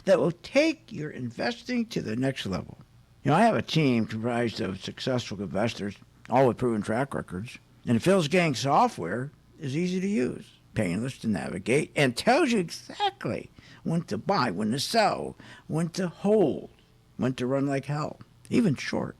that will take your investing to the next level. I have a team comprised of successful investors, all with proven track records. And Phil's Gang software is easy to use, painless to navigate, and tells you exactly when to buy, when to sell, when to hold, when to run like hell, even short.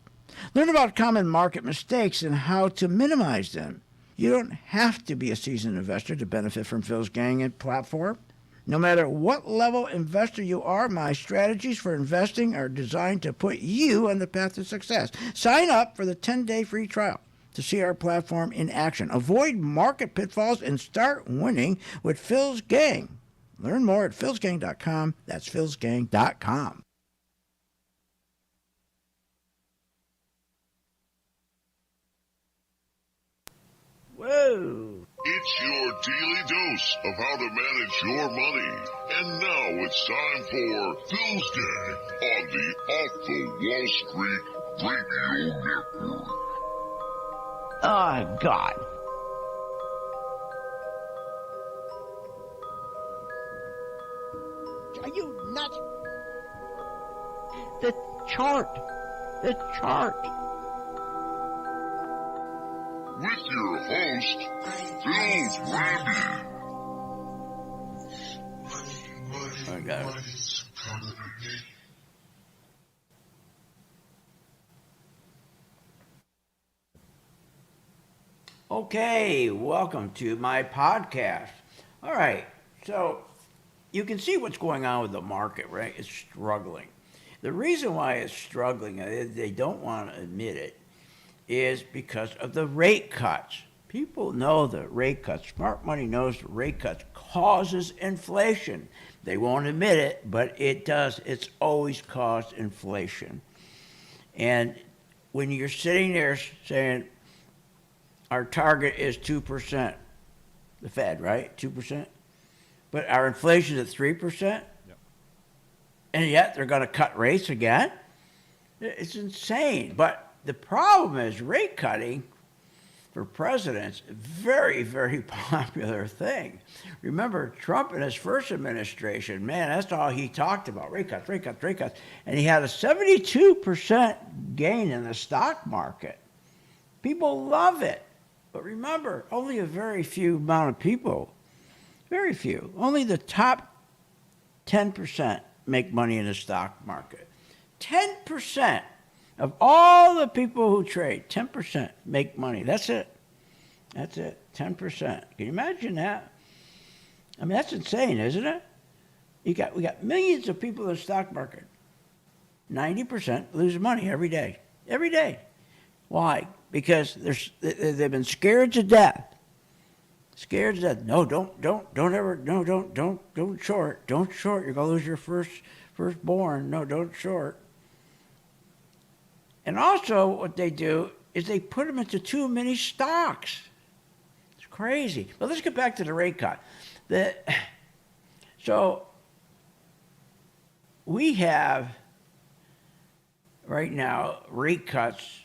Learn about common market mistakes and how to minimize them. You don't have to be a seasoned investor to benefit from Phil's Gang and platform. No matter what level investor you are, my strategies for investing are designed to put you on the path to success. Sign up for the 10-day free trial to see our platform in action. Avoid market pitfalls and start winning with Phil's Gang. Learn more at philsgang.com. That's philsgang.com. Whoa. It's your daily dose of how to manage your money. And now it's time for Phil's Gang on the Off the Wall Street Radio Network. Oh, God. Are you nuts? The chart. The chart. With your host, Phil Grande. I got it. Okay, welcome to my podcast. All right, so you can see what's going on with the market, right? It's struggling. The reason why it's struggling, they don't want to admit it, is because of the rate cuts. People know the rate cuts. Smart money knows the rate cuts causes inflation. They won't admit it, but it does. It's always caused inflation. And when you're sitting there saying, our target is 2%, the Fed, right? 2%. But our inflation is at 3%. Yep. And yet they're going to cut rates again? It's insane. But the problem is rate cutting for presidents, a very, very popular thing. Remember, Trump in his first administration, man, that's all he talked about, rate cuts, rate cuts, rate cuts. And he had a 72% gain in the stock market. People love it. But remember, only a very few amount of people, very few, only the top 10% make money in the stock market. 10% of all the people who trade, 10% make money. That's it. That's it, 10%. Can you imagine that? I mean, that's insane, isn't it? We got millions of people in the stock market. 90% lose money every day. Every day. Why? Because they've been scared to death. Scared to death. No, don't short. Don't short. You're gonna lose your firstborn. No, don't short. And also, what they do is they put them into too many stocks. It's crazy. But let's get back to the rate cut. So we have right now rate cuts.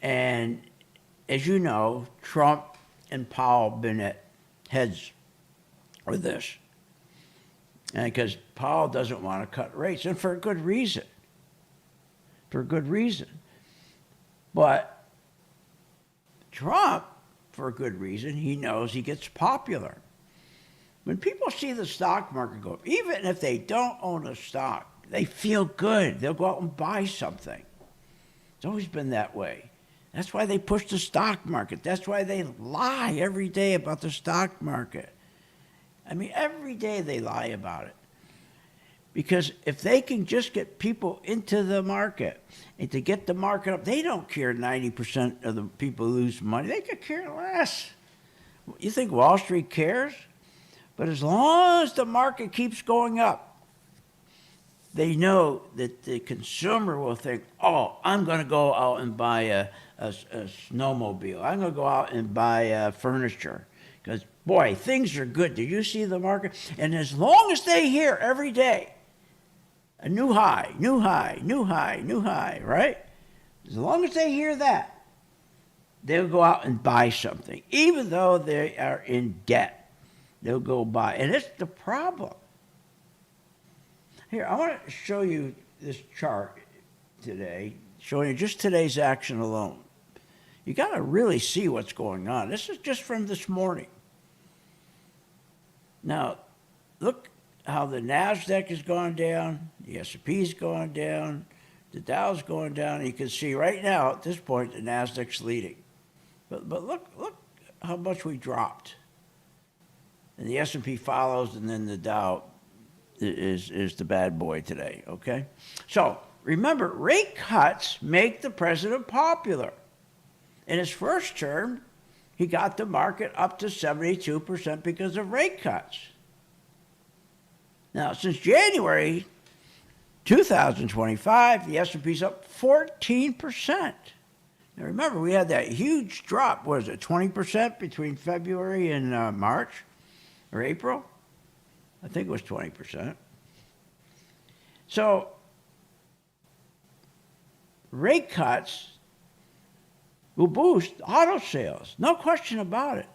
And as you know, Trump and Powell have been at heads with this. And because Powell doesn't want to cut rates, and for a good reason. For a good reason. But Trump, for a good reason, he knows he gets popular. When people see the stock market go up, even if they don't own a stock, they feel good. They'll go out and buy something. It's always been that way. That's why they push the stock market. That's why they lie every day about the stock market. I mean, every day they lie about it. Because if they can just get people into the market and to get the market up, they don't care 90% of the people lose money. They could care less. You think Wall Street cares? But as long as the market keeps going up, they know that the consumer will think, oh, I'm going to go out and buy a snowmobile. I'm going to go out and buy furniture. Because, boy, things are good. Did you see the market? And as long as they hear every day, a new high, new high, new high, new high, right? As long as they hear that, they'll go out and buy something. Even though they are in debt, they'll go buy. And it's the problem. Here, I want to show you this chart today, showing you just today's action alone. You got to really see what's going on. This is just from this morning. Now, look how the NASDAQ has gone down, the S&P's gone down, the Dow's going down. And you can see right now at this point the NASDAQ's leading. But look how much we dropped. And the S&P follows, and then the Dow is the bad boy today, okay? So remember, rate cuts make the president popular. In his first term, he got the market up to 72% because of rate cuts. Now, since January 2025, the S&P's up 14%. Now, remember, we had that huge drop, what is it, 20% between February and March or April? I think it was 20%. So, rate cuts will boost auto sales, no question about it.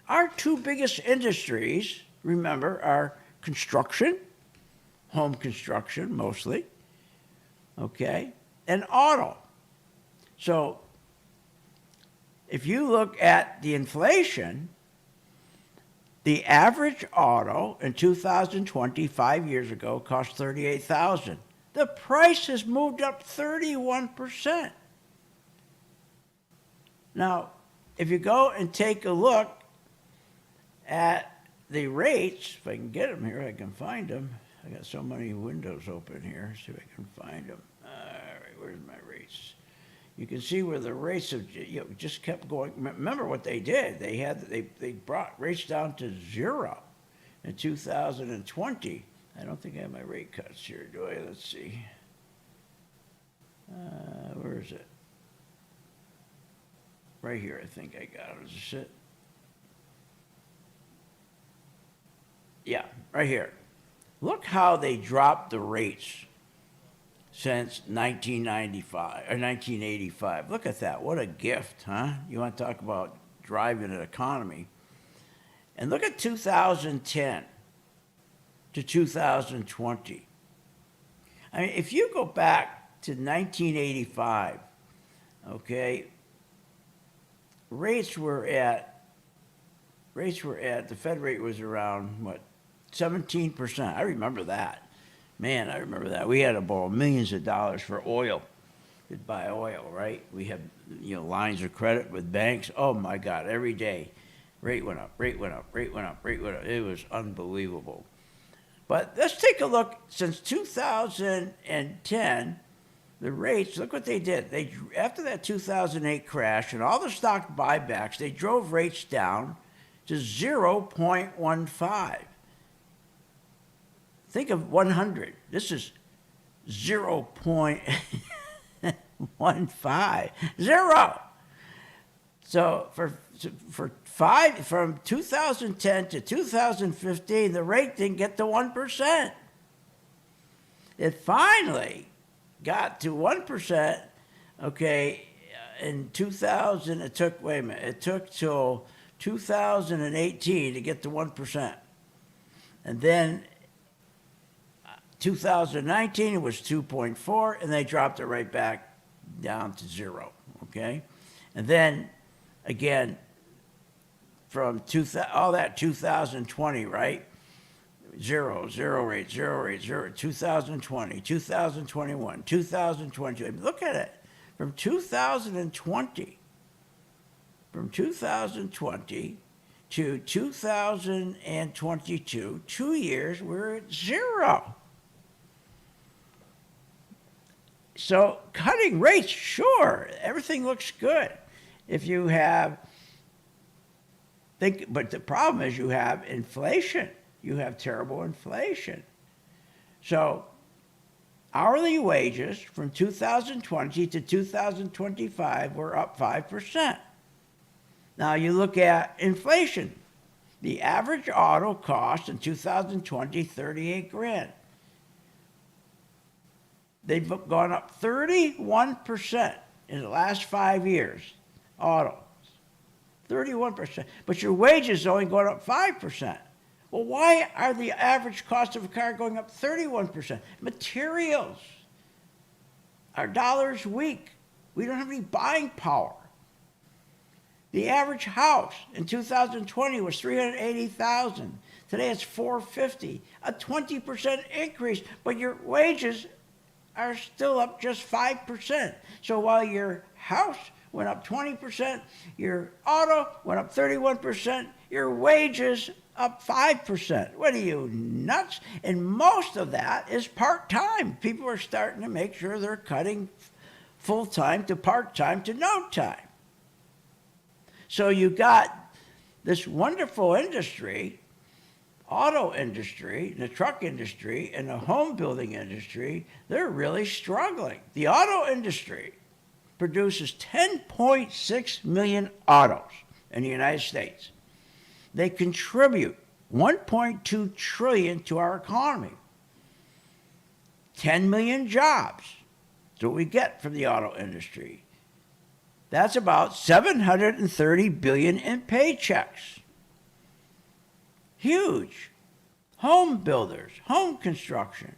Our two biggest industries, remember, are construction, home construction mostly, okay, and auto. So if you look at the inflation, the average auto in 2020, 5 years ago, cost $38,000. The price has moved up 31%. Now, if you go and take a look at the rates, if I can get them here, I can find them. I got so many windows open here. See if I can find them. All right, where's my rates? You can see where the rates have just kept going. Remember what they did? They brought rates down to zero in 2020. I don't think I have my rate cuts here, do I? Let's see. Where is it? Right here, I think I got it. Is this it? Yeah, right here. Look how they dropped the rates since 1995 or 1985. Look at that. What a gift, huh? You want to talk about driving an economy. And look at 2010 to 2020. I mean, if you go back to 1985, okay, rates were at, the Fed rate was around, what, 17%. I remember that. Man, I remember that. We had to borrow millions of dollars for oil, to buy oil, right? We had, lines of credit with banks. Oh my God, every day, rate went up, rate went up, rate went up, rate went up. It was unbelievable. But let's take a look. Since 2010, the rates, look what they did. After that 2008 crash and all the stock buybacks, they drove rates down to 0.15. Think of 100. This is 0.15. Zero. So from 2010 to 2015, the rate didn't get to 1%. It finally got to 1%, okay, in 2000, it took till 2018 to get to 1%. And then 2019, it was 2.4, and they dropped it right back down to zero, okay? And then, again, from all that 2020, right? Zero rate, 2020, 2021, 2022. Look at it. From 2020 to 2022, 2 years, we're at zero. So cutting rates, sure, everything looks good. If you have, but the problem is you have inflation. You have terrible inflation. So hourly wages from 2020 to 2025 were up 5%. Now you look at inflation. The average auto cost in 2020, $38,000. They've gone up 31% in the last 5 years, auto. 31%. But your wages only going up 5%. Well, why are the average cost of a car going up 31%? Materials. Our dollar's weak. We don't have any buying power. The average house in 2020 was $380,000. Today it's $450,000, a 20% increase, but your wages are still up just 5%. So while your house went up 20%, your auto went up 31%, your wages up 5%. What are you, nuts? And most of that is part-time. People are starting to make sure they're cutting full-time to part-time to no time. So you got this wonderful industry, auto industry, the truck industry, and the home building industry. They're really struggling. The auto industry produces 10.6 million autos in the United States. They contribute 1.2 trillion to our economy. 10 million jobs. That's what we get from the auto industry. That's about 730 billion in paychecks. Huge. Home builders, home construction.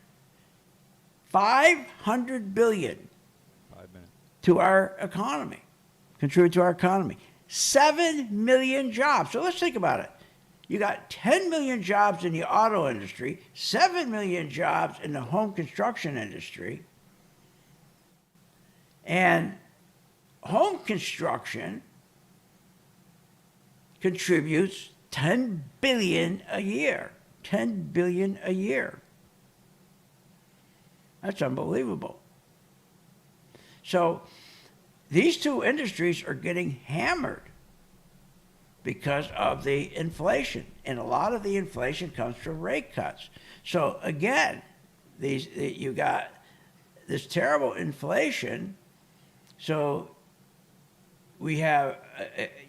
500 billion to our economy, contribute to our economy. 7 million jobs. So let's think about it. You got 10 million jobs in the auto industry, 7 million jobs in the home construction industry, and home construction contributes 10 billion a year. 10 billion a year. That's unbelievable. So these two industries are getting hammered because of the inflation. And a lot of the inflation comes from rate cuts. So again, you got this terrible inflation. So we have,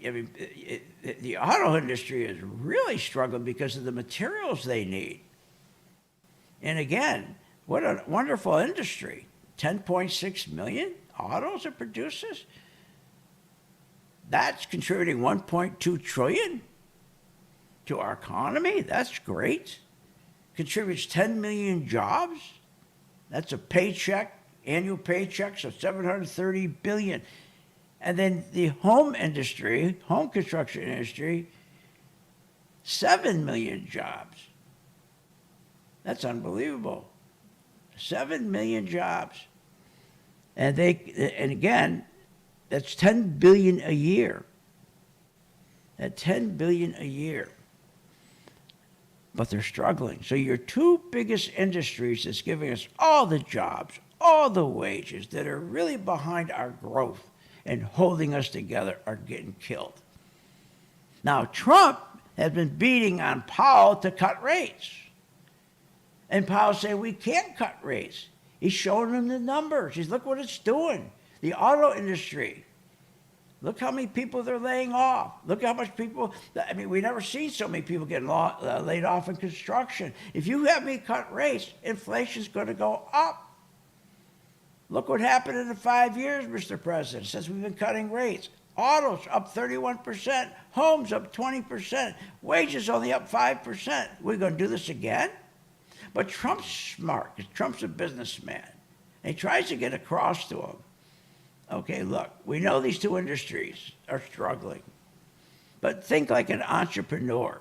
the auto industry is really struggling because of the materials they need. And again, what a wonderful industry. 10.6 million autos it produces. That's contributing 1.2 trillion to our economy. That's great. Contributes 10 million jobs. That's a paycheck, annual paychecks of 730 billion. And then the home industry, home construction industry, 7 million jobs. That's unbelievable. 7 million jobs. And again, that's 10 billion a year. At 10 billion a year. But they're struggling. So your two biggest industries that's giving us all the jobs, all the wages that are really behind our growth and holding us together are getting killed. Now, Trump has been beating on Powell to cut rates. And Powell's saying, we can't cut rates. He's showing them the numbers. He's, look what it's doing. The auto industry. Look how many people they're laying off. Look how much people, we never seen so many people getting laid off in construction. If you have me cut rates, inflation's going to go up. Look what happened in the 5 years, Mr. President, since we've been cutting rates. Autos up 31%, homes up 20%, wages only up 5%. We're going to do this again? But Trump's smart, because Trump's a businessman. And he tries to get across to him. Okay, look, we know these two industries are struggling. But think like an entrepreneur.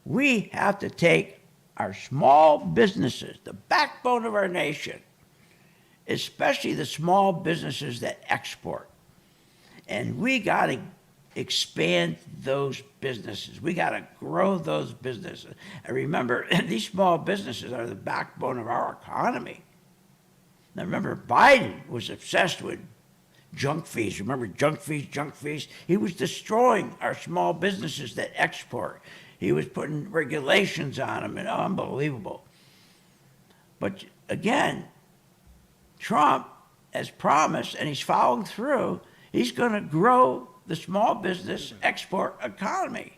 We have to take our small businesses, the backbone of our nation, especially the small businesses that export. And we got to expand those businesses. We got to grow those businesses. And remember, these small businesses are the backbone of our economy. Now remember, Biden was obsessed with junk fees. Remember junk fees? He was destroying our small businesses that export. He was putting regulations on them, and unbelievable. But again, Trump has promised, and he's following through, he's going to grow the small business export economy.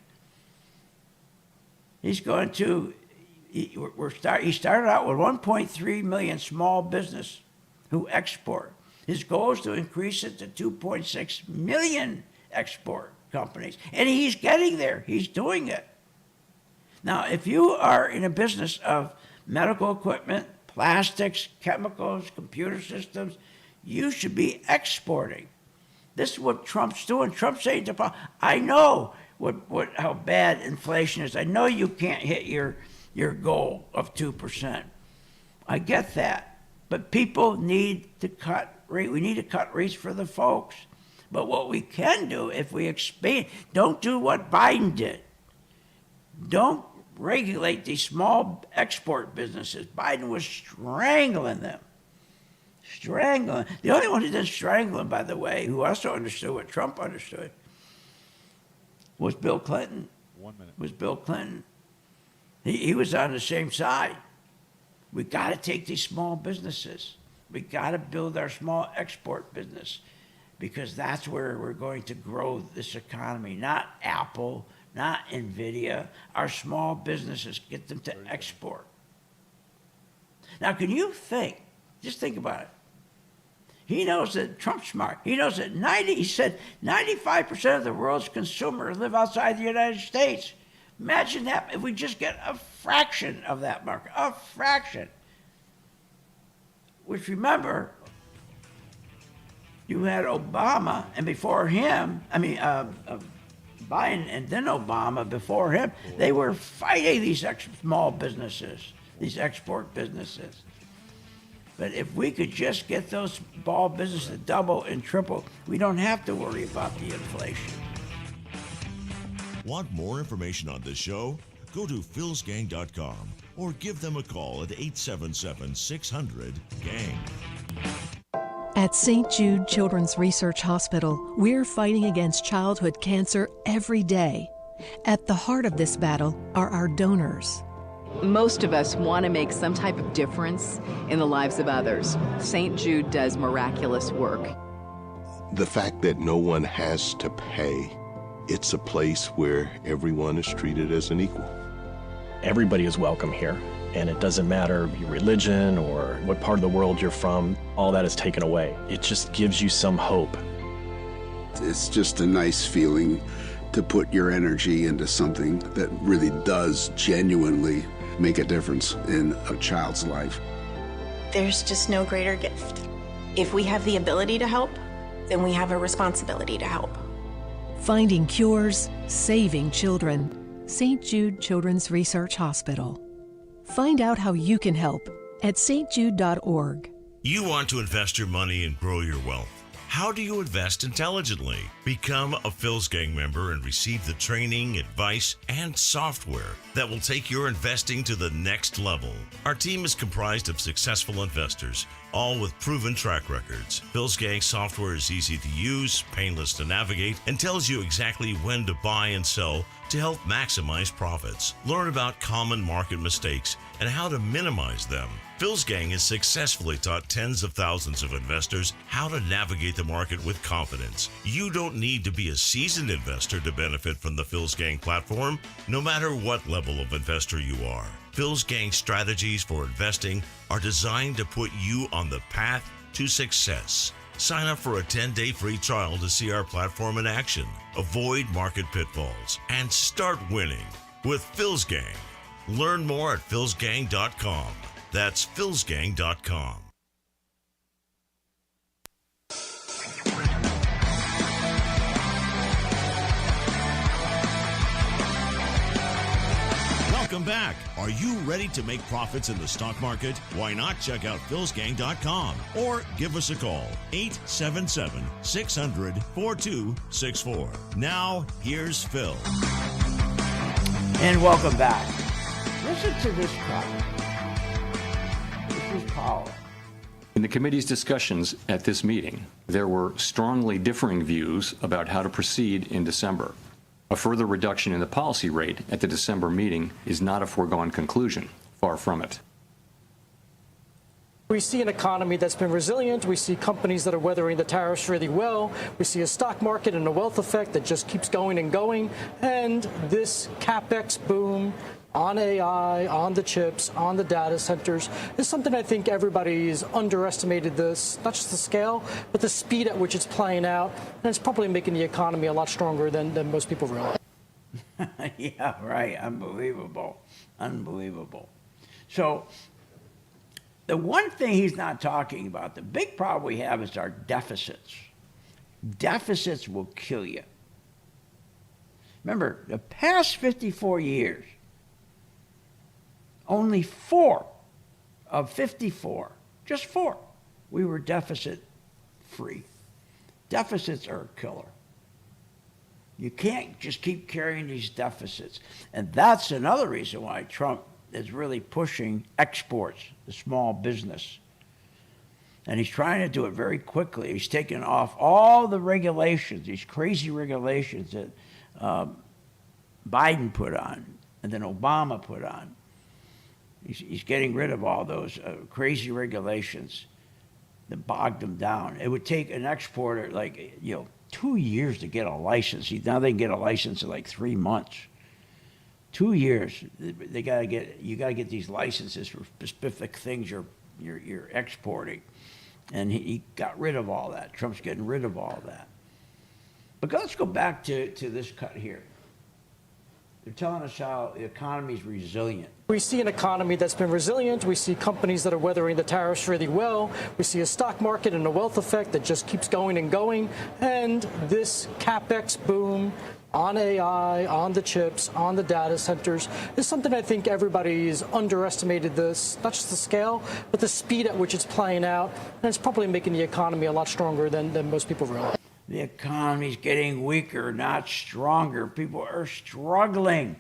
He's going to, he started out with 1.3 million small business who export. His goal is to increase it to 2.6 million export companies. And he's getting there. He's doing it. Now, if you are in a business of medical equipment, plastics, chemicals, computer systems, you should be exporting. This is what Trump's doing. Trump's saying to I know how bad inflation is. I know you can't hit your goal of 2%. I get that. But people need to cut rates. We need to cut rates for the folks. But what we can do if we expand, don't do what Biden did. Don't regulate these small export businesses. Biden was strangling them. Strangling. The only one who didn't strangle him, by the way, who also understood what Trump understood, was Bill Clinton. 1 minute. Was Bill Clinton. He was on the same side. We got to take these small businesses. We got to build our small export business because that's where we're going to grow this economy. Not Apple, not NVIDIA. Our small businesses, get them to export. Now, can you think, just think about it. He knows that Trump's smart. He knows that he said 95% of the world's consumers live outside the United States. Imagine that if we just get a fraction of that market, a fraction. Which, remember, you had Obama, and before him, Biden and then Obama before him, they were fighting these small businesses, these export businesses. But if we could just get those small businesses to double and triple, we don't have to worry about the inflation. Want more information on this show? Go to philsgang.com or give them a call at 877-600-GANG. At St. Jude Children's Research Hospital, we're fighting against childhood cancer every day. At the heart of this battle are our donors. Most of us want to make some type of difference in the lives of others. St. Jude does miraculous work. The fact that no one has to pay, it's a place where everyone is treated as an equal. Everybody is welcome here, and it doesn't matter your religion or what part of the world you're from, all that is taken away. It just gives you some hope. It's just a nice feeling to put your energy into something that really does genuinely make a difference in a child's life. There's just no greater gift. If we have the ability to help, then we have a responsibility to help. Finding cures, saving children. St. Jude Children's Research Hospital. Find out how you can help at stjude.org. You want to invest your money and grow your wealth. How do you invest intelligently? Become a Phil's Gang member and receive the training, advice, and software that will take your investing to the next level. Our team is comprised of successful investors, all with proven track records. Phil's Gang software is easy to use, painless to navigate, and tells you exactly when to buy and sell to help maximize profits. Learn about common market mistakes and how to minimize them. Phil's Gang has successfully taught tens of thousands of investors how to navigate the market with confidence. You don't need to be a seasoned investor to benefit from the Phil's Gang platform, no matter what level of investor you are. Phil's Gang strategies for investing are designed to put you on the path to success. Sign up for a 10-day free trial to see our platform in action, avoid market pitfalls, and start winning with Phil's Gang. Learn more at philsgang.com. That's philsgang.com. Welcome back. Are you ready to make profits in the stock market? Why not check out philsgang.com or give us a call, 877-600-4264. Now, here's Phil. And welcome back. Listen to this comment. This is Paul. In the committee's discussions at this meeting, there were strongly differing views about how to proceed in December. A further reduction in the policy rate at the December meeting is not a foregone conclusion. Far from it. We see an economy that's been resilient. We see companies that are weathering the tariffs really well. We see a stock market and a wealth effect that just keeps going and going. And this CapEx boom on AI, on the chips, on the data centers is something I think everybody's underestimated this, not just the scale, but the speed at which it's playing out. And it's probably making the economy a lot stronger than most people realize. Yeah, right. Unbelievable. Unbelievable. So the one thing he's not talking about, the big problem we have is our deficits. Deficits will kill you. Remember, the past 54 years, only 4 of 54, just 4, we were deficit free. Deficits are a killer. You can't just keep carrying these deficits. And that's another reason why Trump is really pushing exports, the small business. And he's trying to do it very quickly. He's taking off all the regulations, these crazy regulations that Biden put on and then Obama put on. He's getting rid of all those crazy regulations that bogged them down. It would take an exporter 2 years to get a license. Now they can get a license in like 3 months. 2 years. You got to get these licenses for specific things you're exporting. And he got rid of all that. Trump's getting rid of all that. But let's go back to this cut here. They're telling us how the economy's resilient. We see an economy that's been resilient. We see companies that are weathering the tariffs really well. We see a stock market and a wealth effect that just keeps going and going. And this CapEx boom on AI, on the chips, on the data centers is something I think everybody's underestimated this, not just the scale, but the speed at which it's playing out. And it's probably making the economy a lot stronger than most people realize. The economy's getting weaker, not stronger. People are struggling.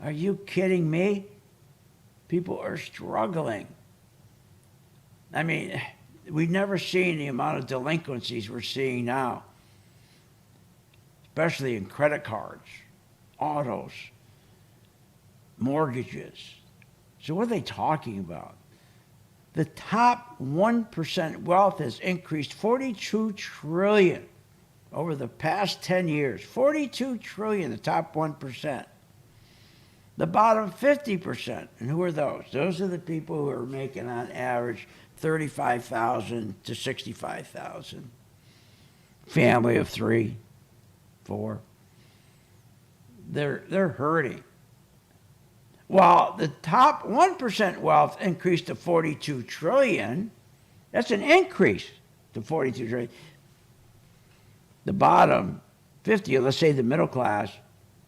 Are you kidding me? People are struggling. I mean, we've never seen the amount of delinquencies we're seeing now, especially in credit cards, autos, mortgages. So what are they talking about? The top 1% wealth has increased 42 trillion over the past 10 years. 42 trillion, the top 1%. The bottom 50%, and who are those? Those are the people who are making on average $35,000 to $65,000. Family of 3, 4. They're hurting. While the top 1% wealth increased to 42 trillion, that's an increase to 42 trillion. The bottom 50, let's say the middle class,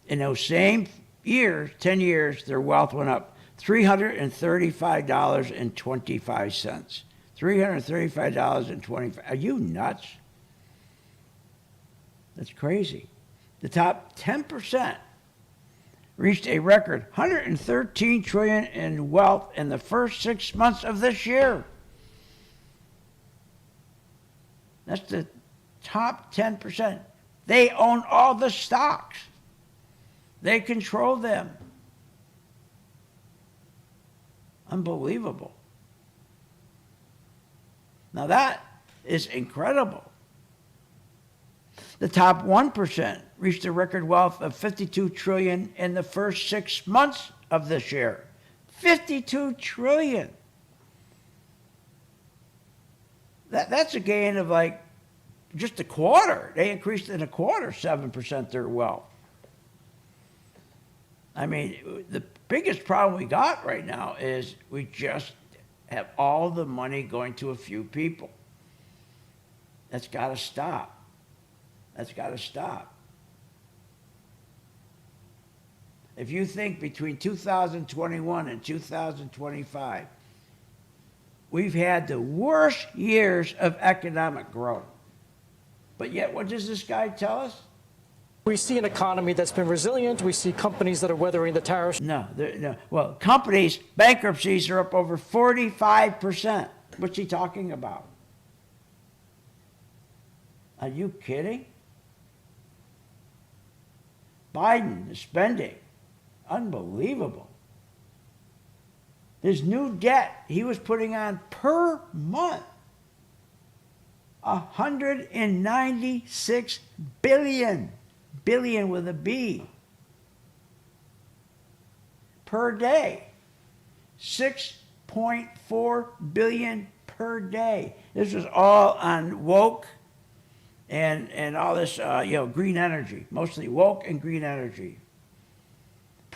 in those same years, 10 years, their wealth went up $335.25. $335.25. Are you nuts? That's crazy. The top 10% reached a record $113 trillion in wealth in the first 6 months of this year. That's the top 10%. They own all the stocks. They control them. Unbelievable. Now that is incredible. The top 1% reached a record wealth of $52 trillion in the first 6 months of this year. $52 trillion. That's a gain of like just a quarter. They increased in a quarter, 7% their wealth. I mean, the biggest problem we got right now is we just have all the money going to a few people. That's got to stop. That's got to stop. If you think between 2021 and 2025, we've had the worst years of economic growth. But yet, what does this guy tell us? We see an economy that's been resilient. We see companies that are weathering the tariffs. No. Well, companies, bankruptcies are up over 45%. What's he talking about? Are you kidding? Biden, the spending, unbelievable. His new debt he was putting on per month, $196 billion. Billion with a B. Per day. 6.4 billion per day. This was all on woke and all this, green energy. Mostly woke and green energy.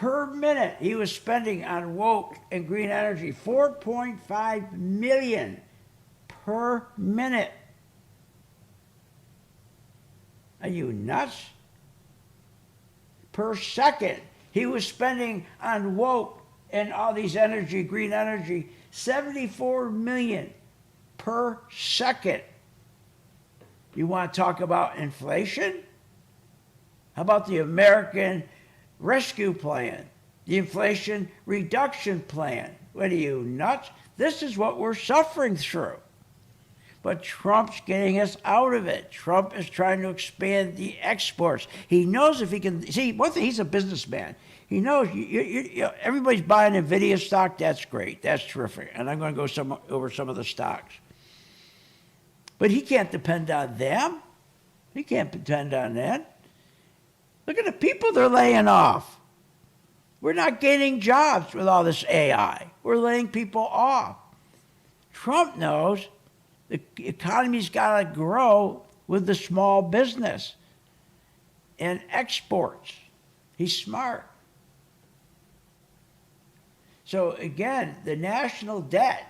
per minute he was spending on woke and green energy. 4.5 million per minute. Are you nuts? Per second he was spending on woke and all these energy, green energy, 74 million per second. You want to talk about inflation? How about the American Rescue Plan, the Inflation Reduction Plan? What are you, nuts? This is what we're suffering through. But Trump's getting us out of it. Trump is trying to expand the exports. He knows if he can, see, one thing, he's a businessman. He knows everybody's buying NVIDIA stock. That's great. That's terrific. And I'm going to go over some of the stocks. But he can't depend on them. He can't depend on that. Look at the people they're laying off. We're not gaining jobs with all this AI. We're laying people off. Trump knows the economy's got to grow with the small business and exports. He's smart. So again, the national debt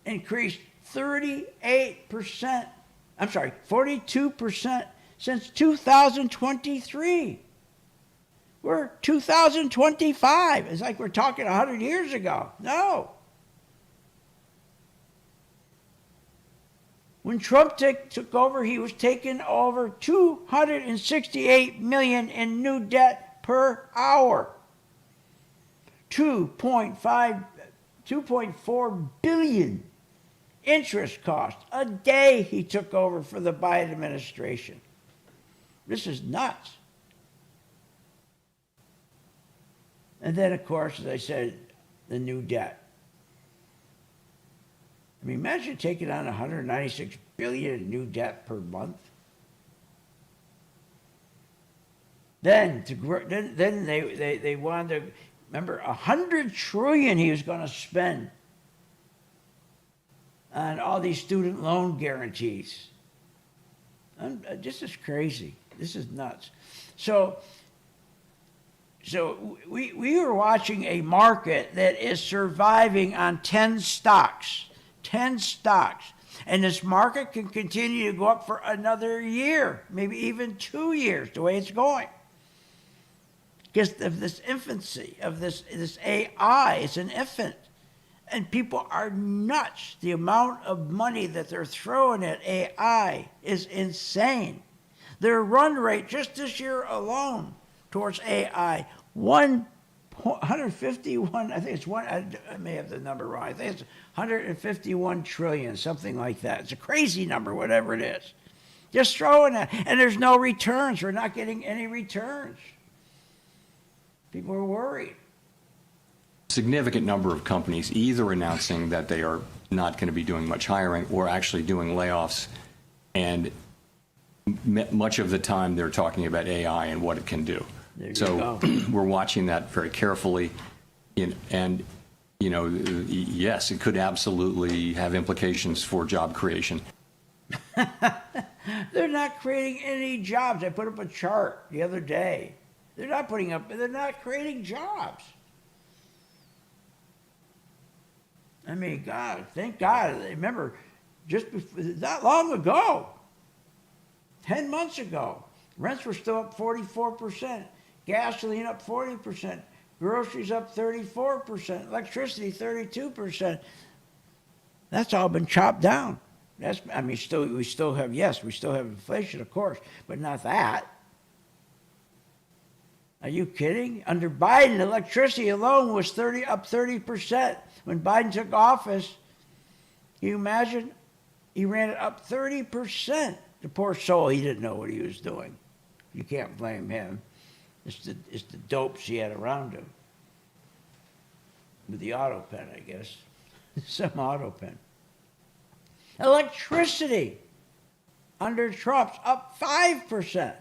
increased 42% since 2023. We're 2025. It's like we're talking 100 years ago. No. When Trump took over, he was taking over $268 million in new debt per hour. 2.4 billion interest cost a day he took over for the Biden administration. This is nuts. And then, of course, as I said, the new debt. I mean, imagine taking on $196 billion in new debt per month. Then they wanted to, remember, $100 trillion he was going to spend on all these student loan guarantees. This is crazy. This is nuts. So we are watching a market that is surviving on 10 stocks. 10 stocks. And this market can continue to go up for another year, maybe even 2 years, the way it's going. Because of this infancy, of this AI, it's an infant. And people are nuts. The amount of money that they're throwing at AI is insane. Their run rate just this year alone towards AI, 151, I think it's one, I may have the number wrong. I think it's 151 trillion, something like that. It's a crazy number, whatever it is. Just throwing it. And there's no returns. We're not getting any returns. People are worried. Significant number of companies either announcing that they are not going to be doing much hiring or actually doing layoffs. And much of the time they're talking about AI and what it can do. So we're watching that very carefully. And, you know, yes, it could absolutely have implications for job creation. They're not creating any jobs. I put up a chart the other day. They're not creating jobs. I mean, God, thank God. Remember, just before, not long ago, 10 months ago, rents were still up 44%, gasoline up 40%, groceries up 34%, electricity 32%. That's all been chopped down. We still have inflation, of course, but not that. Are you kidding? Under Biden, electricity alone was up 30%. When Biden took office, can you imagine? He ran it up 30%. The poor soul, he didn't know what he was doing. You can't blame him. It's the dopes he had around him. With the auto pen, I guess. Some auto pen. Electricity under Trump's up 5%.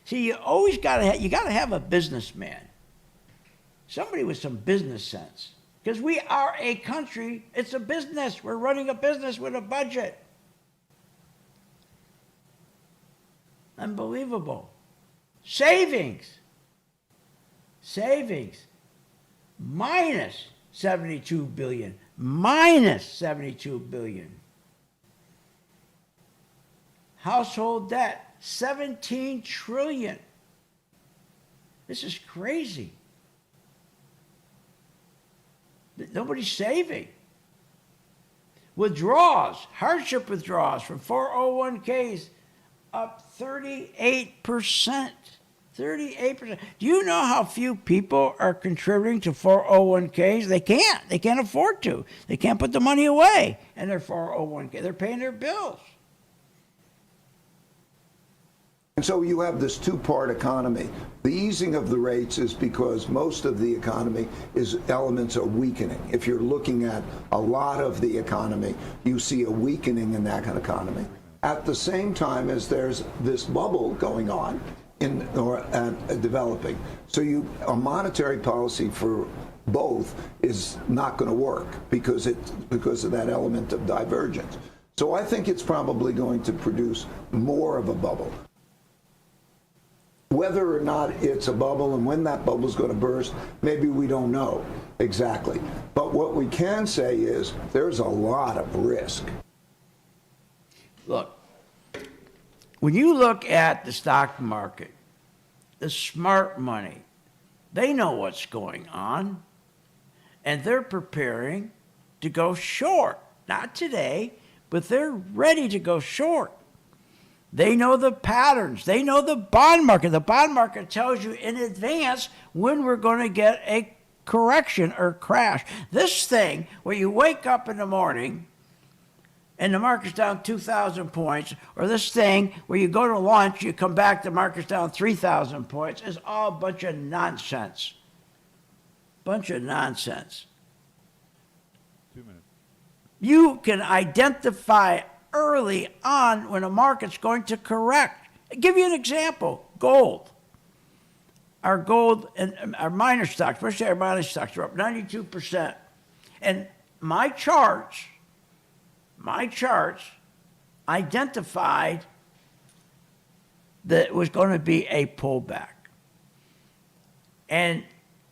See, you always gotta have a businessman, somebody with some business sense, because we are a country. It's a business. We're running a business with a budget. Unbelievable. Savings. savings, minus 72 billion, minus 72 billion. Household debt, 17 trillion. This is crazy. Nobody's saving. Withdrawals, hardship withdrawals from 401ks up 38%. 38%. Do you know how few people are contributing to 401ks? They can't. They can't afford to. They can't put the money away in their 401k. They're paying their bills. And so you have this two-part economy. The easing of the rates is because most of the economy is elements of weakening. If you're looking at a lot of the economy, you see a weakening in that economy. At the same time as there's this bubble going on developing. So a monetary policy for both is not going to work because of that element of divergence. So I think it's probably going to produce more of a bubble. Whether or not it's a bubble and when that bubble is going to burst, maybe we don't know exactly. But what we can say is there's a lot of risk. Look, when you look at the stock market, the smart money, they know what's going on, and they're preparing to go short. Not today, but they're ready to go short. They know the patterns. They know the bond market. The bond market tells you in advance when we're going to get a correction or crash. This thing where you wake up in the morning and the market's down 2,000 points, or this thing where you go to lunch, you come back, the market's down 3,000 points, is all a bunch of nonsense. Bunch of nonsense. 2 minutes. You can identify early on when a market's going to correct. I'll give you an example. Gold. Our gold and our minor stocks, especially our minor stocks, are up 92%. And my charts identified that it was going to be a pullback. And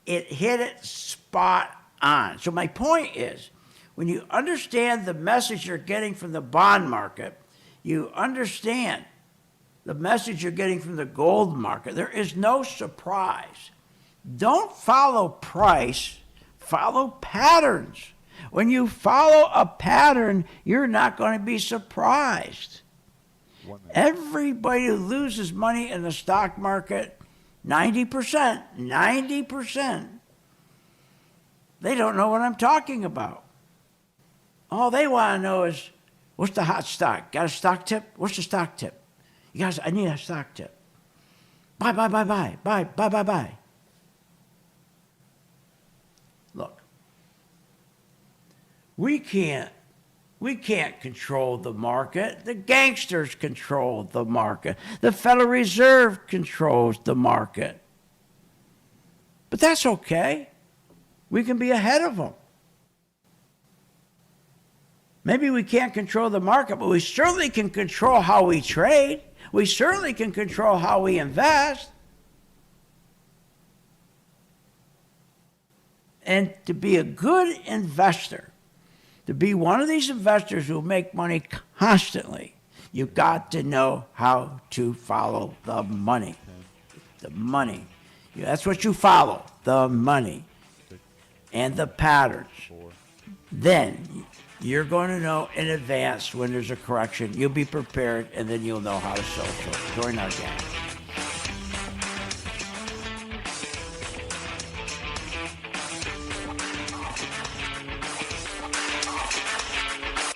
it hit it spot on. So my point is, when you understand the message you're getting from the bond market, you understand the message you're getting from the gold market. There is no surprise. Don't follow price, follow patterns. When you follow a pattern, you're not going to be surprised. Everybody who loses money in the stock market, 90%, they don't know what I'm talking about. All they want to know is, what's the hot stock? Got a stock tip? What's the stock tip? You guys, I need a stock tip. Buy. Look, we can't control the market. The gangsters control the market. The Federal Reserve controls the market. But that's okay. We can be ahead of them. Maybe we can't control the market, but we certainly can control how we trade. We certainly can control how we invest. And to be a good investor, to be one of these investors who make money constantly, you've got to know how to follow the money. The money. That's what you follow, the money and the patterns. Then you're going to know in advance when there's a correction. You'll be prepared, and then you'll know how to sell short. Join our gang.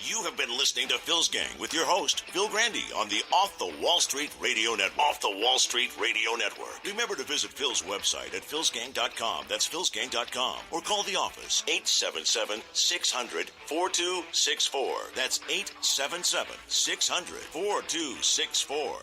You have been listening to Phil's Gang with your host, Phil Grande, on the Off the Wall Street Radio Network. Off the Wall Street Radio Network. Remember to visit Phil's website at philsgang.com. That's philsgang.com. Or call the office, 877-600-4264. That's 877-600-4264.